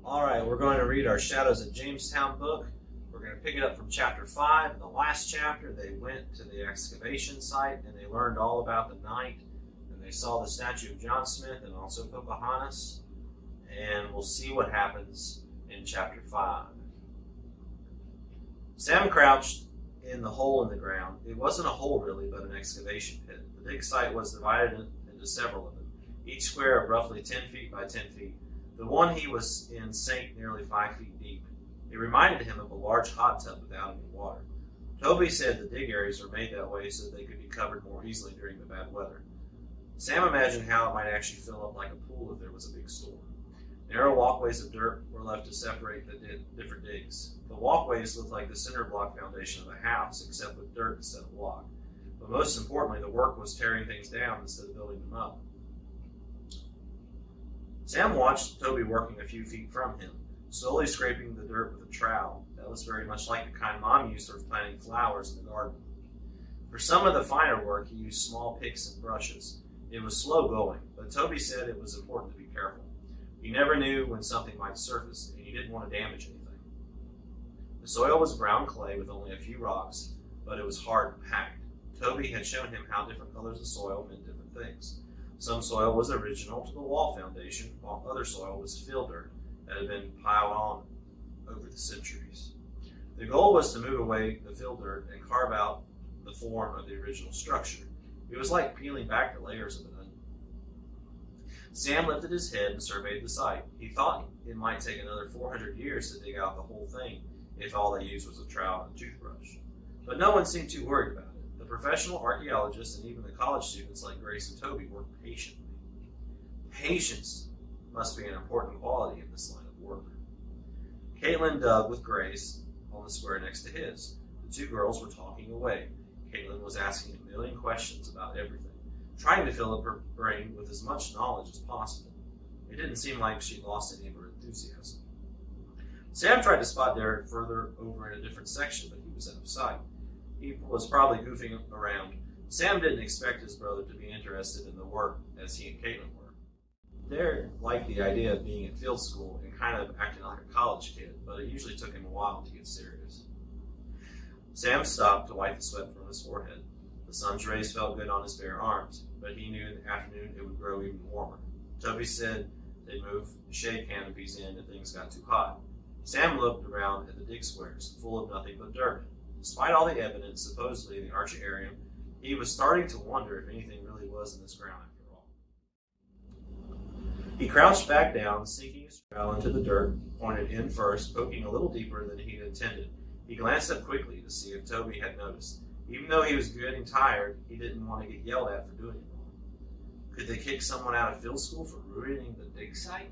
All right, we're going to read our Shadows of Jamestown book. We're going to pick it up from chapter 5. In the last chapter, they went to the excavation site and they learned all about the night. And they saw the statue of John Smith and also Pocahontas. And we'll see what happens in chapter 5. Sam crouched in the hole in the ground. It wasn't a hole really, but an excavation pit. The dig site was divided into several of them, each square of roughly 10 feet by 10 feet. The one he was in sank nearly 5 feet deep. It reminded him of a large hot tub without any water. Toby said the dig areas were made that way so they could be covered more easily during the bad weather. Sam imagined how it might actually fill up like a pool if there was a big storm. Narrow walkways of dirt were left to separate the different digs. The walkways looked like the cinder block foundation of a house, except with dirt instead of block. But most importantly, the work was tearing things down instead of building them up. Sam watched Toby working a few feet from him, slowly scraping the dirt with a trowel. That was very much like the kind Mom used for planting flowers in the garden. For some of the finer work, he used small picks and brushes. It was slow going, but Toby said it was important to be careful. You never knew when something might surface, and you didn't want to damage anything. The soil was brown clay with only a few rocks, but it was hard and packed. Toby had shown him how different colors of soil meant different things. Some soil was original to the wall foundation, while other soil was fill dirt that had been piled on over the centuries. The goal was to move away the fill dirt and carve out the form of the original structure. It was like peeling back the layers of an onion. Sam lifted his head and surveyed the site. He thought it might take another 400 years to dig out the whole thing if all they used was a trowel and a toothbrush. But no one seemed too worried about it. The professional archaeologists and even the college students like Grace and Toby worked patiently. Patience must be an important quality in this line of work. Caitlin dug with Grace on the square next to his. The two girls were talking away. Caitlin was asking a million questions about everything, trying to fill up her brain with as much knowledge as possible. It didn't seem like she lost any of her enthusiasm. Sam tried to spot Derek further over in a different section, but he was out of sight. He was probably goofing around. Sam didn't expect his brother to be interested in the work as he and Caitlin were. Derek liked the idea of being at field school and kind of acting like a college kid, but it usually took him a while to get serious. Sam stopped to wipe the sweat from his forehead. The sun's rays felt good on his bare arms, but he knew in the afternoon it would grow even warmer. Toby said they'd move the shade canopies in if things got too hot. Sam looked around at the dig squares, full of nothing but dirt. Despite all the evidence, supposedly in the archaearium, he was starting to wonder if anything really was in this ground after all. He crouched back down, sinking his trowel into the dirt, pointed in first, poking a little deeper than he had intended. He glanced up quickly to see if Toby had noticed. Even though he was getting tired, he didn't want to get yelled at for doing it wrong. Could they kick someone out of field school for ruining the dig site?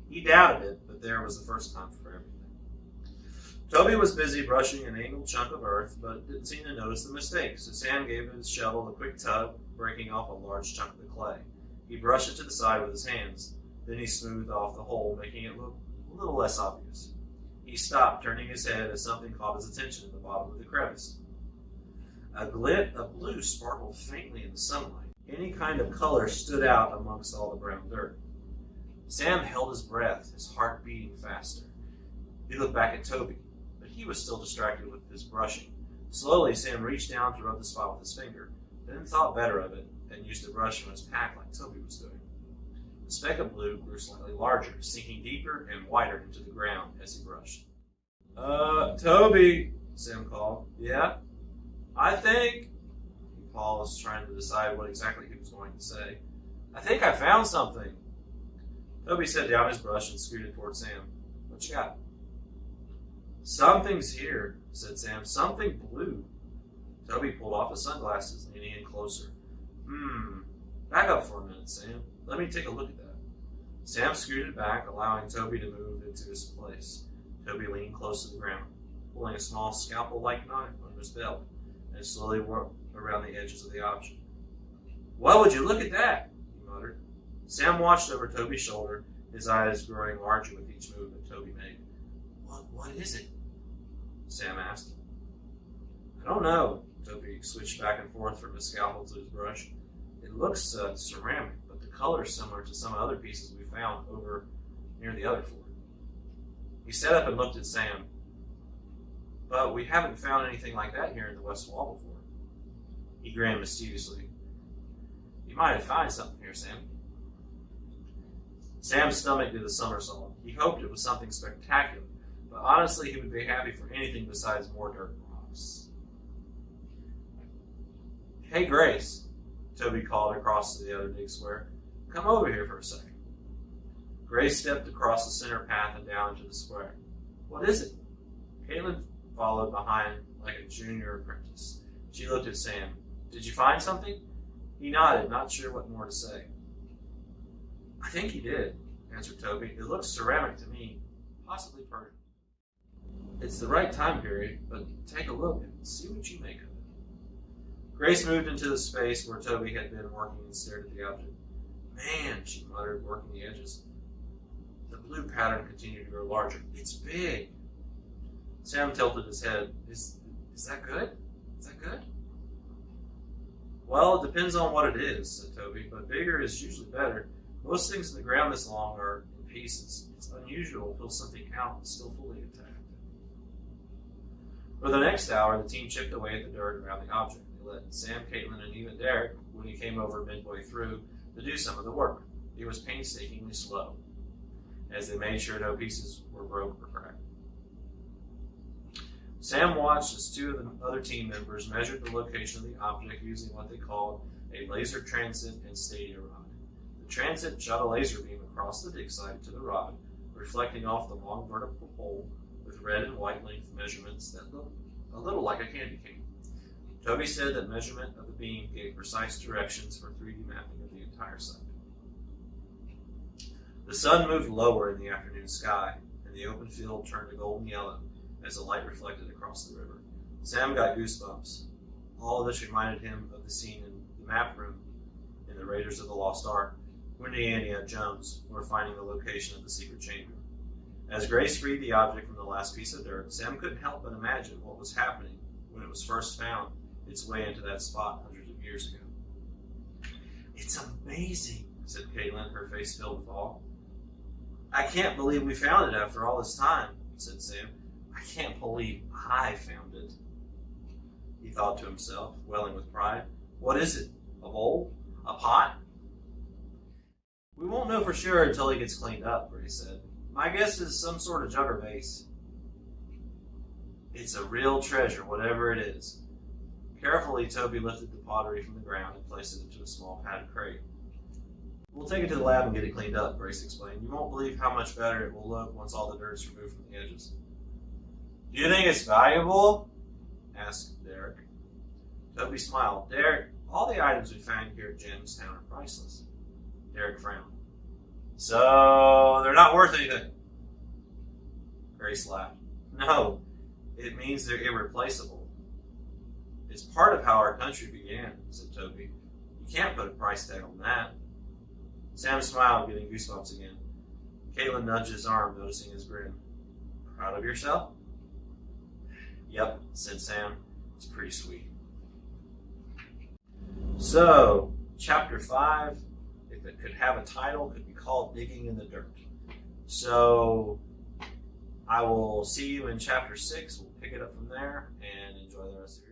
He doubted it, but there was the first time for everything. Toby was busy brushing an angled chunk of earth, but didn't seem to notice the mistake, so Sam gave his shovel a quick tug, breaking off a large chunk of the clay. He brushed it to the side with his hands. Then he smoothed off the hole, making it look a little less obvious. He stopped, turning his head as something caught his attention at the bottom of the crevice. A glint of blue sparkled faintly in the sunlight. Any kind of color stood out amongst all the brown dirt. Sam held his breath, his heart beating faster. He looked back at Toby, but he was still distracted with his brushing. Slowly, Sam reached down to rub the spot with his finger, then thought better of it and used the brush from his pack like Toby was doing. The speck of blue grew slightly larger, sinking deeper and wider into the ground as he brushed. Toby, Sam called. Yeah? I think, he paused, trying to decide what exactly he was going to say. I think I found something. Toby set down his brush and scooted toward Sam. What you got? Something's here, said Sam. Something blue. Toby pulled off his sunglasses, leaning in closer. Back up for a minute, Sam. Let me take a look at that. Sam scooted back, allowing Toby to move into his place. Toby leaned close to the ground, pulling a small scalpel-like knife under his belt, and slowly worked around the edges of the object. Why would you look at that? He muttered. Sam watched over Toby's shoulder, his eyes growing larger with each move that Toby made. What is it? Sam asked. I don't know. Toby switched back and forth from his scalpel to his brush. It looks ceramic, but the color is similar to some other pieces we found over near the other fort. He sat up and looked at Sam. But we haven't found anything like that here in the West Wall before. He grinned mischievously. You might have found something here, Sam. Sam's stomach did a somersault. He hoped it was something spectacular, but honestly he would be happy for anything besides more dirt rocks. Hey, Grace, Toby called across to the other dig square. Come over here for a second. Grace stepped across the center path and down into the square. What is it? Caitlin followed behind like a junior apprentice. She looked at Sam. Did you find something? He nodded, not sure what more to say. I think he did, answered Toby. It looks ceramic to me, possibly Persian. It's the right time period, but take a look and see what you make of it. Grace moved into the space where Toby had been working and stared at the object. Man, she muttered, working the edges. The blue pattern continued to grow larger. It's big. Sam tilted his head. Is that good? Is that good? Well, it depends on what it is, said Toby, but bigger is usually better. Most things in the ground this long are in pieces. It's unusual to pull something out and still fully intact. For the next hour, the team chipped away at the dirt around the object. They let Sam, Caitlin, and even Derek, when he came over midway through, to do some of the work. It was painstakingly slow, as they made sure no pieces were broke or cracked. Sam watched as two of the other team members measured the location of the object using what they called a laser transit and stadia rod. The transit shot a laser beam across the dig site to the rod, reflecting off the long vertical pole with red and white length measurements that looked a little like a candy cane. Toby said that measurement of the beam gave precise directions for 3D mapping of the entire site. The sun moved lower in the afternoon sky, and the open field turned to golden yellow as the light reflected across the river. Sam got goosebumps. All of this reminded him of the scene in the map room in the Raiders of the Lost Ark, when Indiana Jones were finding the location of the secret chamber. As Grace freed the object from the last piece of dirt, Sam couldn't help but imagine what was happening when it was first found its way into that spot hundreds of years ago. It's amazing, said Caitlin, her face filled with awe. I can't believe we found it after all this time, said Sam. I can't believe I found it, he thought to himself, welling with pride. What is it? A bowl? A pot? We won't know for sure until it gets cleaned up, Grace said. My guess is some sort of jug or vase. It's a real treasure, whatever it is. Carefully, Toby lifted the pottery from the ground and placed it into a small padded crate. We'll take it to the lab and get it cleaned up, Grace explained. You won't believe how much better it will look once all the dirt's removed from the edges. Do you think it's valuable? Asked Derek. Toby smiled. Derek, all the items we find here at Jamestown are priceless. Derek frowned. So, they're not worth anything? Grace laughed. No, it means they're irreplaceable. It's part of how our country began, said Toby. You can't put a price tag on that. Sam smiled, getting goosebumps again. Caitlin nudged his arm, noticing his grin. Proud of yourself? Yep, said Sam. It's pretty sweet. So, Chapter 5, if it could have a title, could be called Digging in the Dirt. So, I will see you in Chapter 6. We'll pick it up from there and enjoy the rest of your